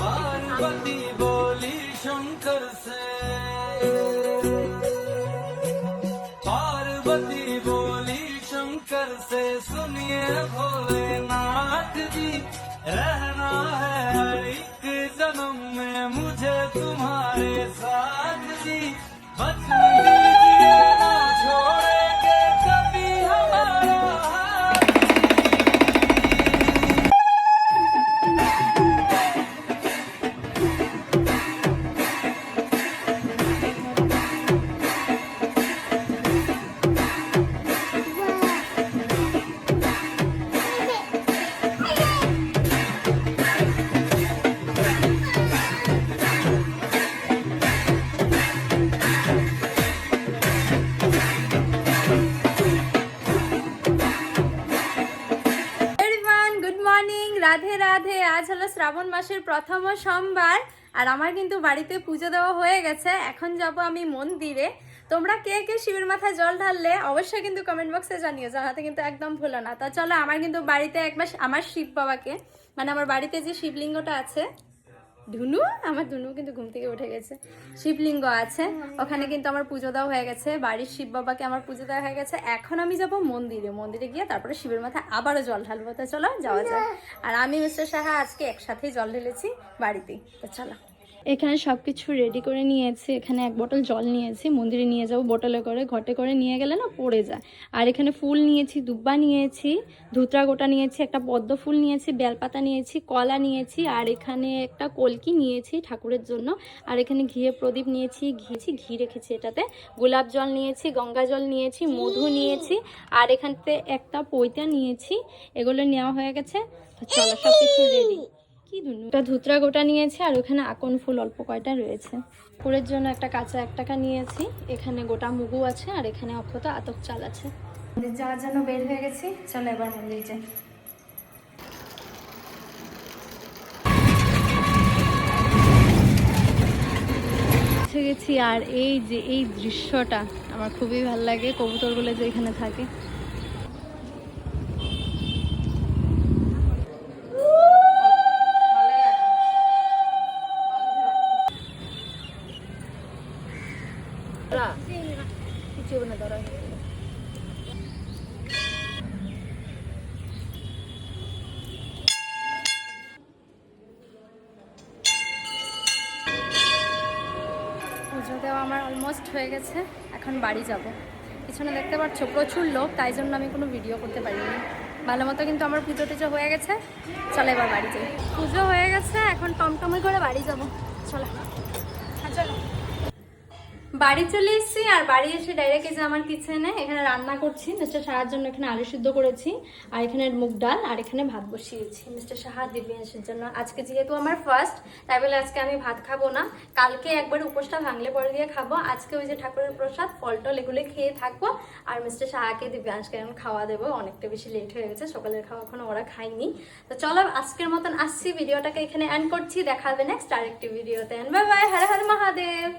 पार्वती बोली शंकर से, पार्वती बोली शंकर से, सुनिए भोलेनाथ जी, रहना है हर एक जन्म में मुझे तुम्हारे साथ जी, बचने दीजिए ना छोड़ेंगे कभी हमारा हाथ जी। রাধে রাধে। আজ হলো শ্রাবণ মাসের প্রথম সোমবার আর আমার কিন্তু বাড়িতে পুজো দেওয়া হয়ে গেছে। এখন যাব আমি মন্দিরে। তোমরা কে কে শিবের মাথায় জল ঢাললে অবশ্যই কিন্তু কমেন্ট বক্সে জানিও, জানাতে কিন্তু একদম ভুলো না। তা চলো, আমার কিন্তু বাড়িতে একবার আমার শিব বাবাকে, মানে আমার বাড়িতে যে শিবলিঙ্গটা আছে, ধুনু, আমার ধুনু কিন্তু ঘুম থেকে উঠে গেছে, শিবলিঙ্গ আছে, ওখানে কিন্তু আমার পুজো দেওয়া হয়ে গেছে। বাড়ির শিব বাবাকে আমার পুজো দেওয়া হয়ে গেছে। এখন আমি যাব মন্দিরে, মন্দিরে গিয়ে তারপরে শিবের মাথায় আবারও জল ঢালবো। তো চলো যাওয়া যায়। আর আমি মিস্টার সাহা আজকে একসাথেই জল ঢেলেছি বাড়িতেই। তো চলো, এখানে সব কিছু রেডি করে নিয়েছি। এখানে 1 বোতল জল নিয়েছি, মন্দিরে নিয়ে যাব বোতলে করে, ঘটে করে নিয়ে গেলে না পড়ে যায়। আর এখানে ফুল নিয়েছি, দুব্বা নিয়েছি, ধুতরা গোটা নিয়েছি, একটা পদ্ম ফুল নিয়েছি, বেলপাতা নিয়েছি, কলা নিয়েছি, আর এখানে একটা কলকি নিয়েছি ঠাকুরের জন্য। আর এখানে ঘিয়ে প্রদীপ নিয়েছি, ঘি রেখেছি এটাতে, গোলাপ জল নিয়েছি, গঙ্গা জল নিয়েছি, মধু নিয়েছি, আর এখানতে একটা পৈতা নিয়েছি। এগুলো নেওয়া হয়ে গেছে। চলো, সব কিছু রেডি। একটা ধুতরা গোটা নিয়েছি, আর ওখানে আকন ফুল অল্প কয়টা রয়েছে। পুরের জন্য একটা কাঁচা 1 টাকা নিয়েছি, এখানে গোটা মুগু আছে, আর এখানে অক্ষত আতপ চাল আছে। যাওয়ার জন্য বের হয়ে গেছি। চলো এবার মন্দির যাই। গেছি, আর এই যে এই দৃশ্যটা আমার খুবই ভালো লাগে, কবুতরগুলো যে এখানে থাকে। পুজো দেওয়া আমার অলমোস্ট হয়ে গেছে। এখন বাড়ি যাব। পিছনে দেখতে পাচ্ছ প্রচুর লোক, তাই জন্য আমি কোনো ভিডিও করতে পারিনি। ভালো মতো কিন্তু আমার পুজো টুজো হয়ে গেছে। চলো এবার বাড়ি যাই। পুজো হয়ে গেছে, এখন টমটমে করে বাড়ি যাব। চলো চলো, বাড়ি চলে এসেছি। আর বাড়ি এসে ডাইরেক্ট যে আমার কিচেনে এখানে রান্না করছি। মিস্টার সাহার জন্য এখানে আলু সিদ্ধ করেছি, আর এখানে মুগ ডাল, আর এখানে ভাত বসিয়েছি মিস্টার সাহা দিব্যাংশের জন্য। আজকে যেহেতু আমার ফার্স্ট, তাই বলে আজকে আমি ভাত খাবো না। কালকে একবার উপোসটা ভাঙলে পরে দিয়ে খাবো। আজকে ওই যে ঠাকুরের প্রসাদ, ফল টল এগুলো খেয়ে থাকবো। আর মিস্টার সাহাকে দিব্যাংশকে এখন খাওয়া দেবো। অনেকটা বেশি লেট হয়ে গেছে, সকালের খাওয়া এখনো ওরা খায়নি। তো চলো, আজকের মতন আসছি, ভিডিওটাকে এখানে এন্ড করছি। দেখা হবে নেক্সট আরেকটি ভিডিওতে। Bye bye, Har Har Mahadev.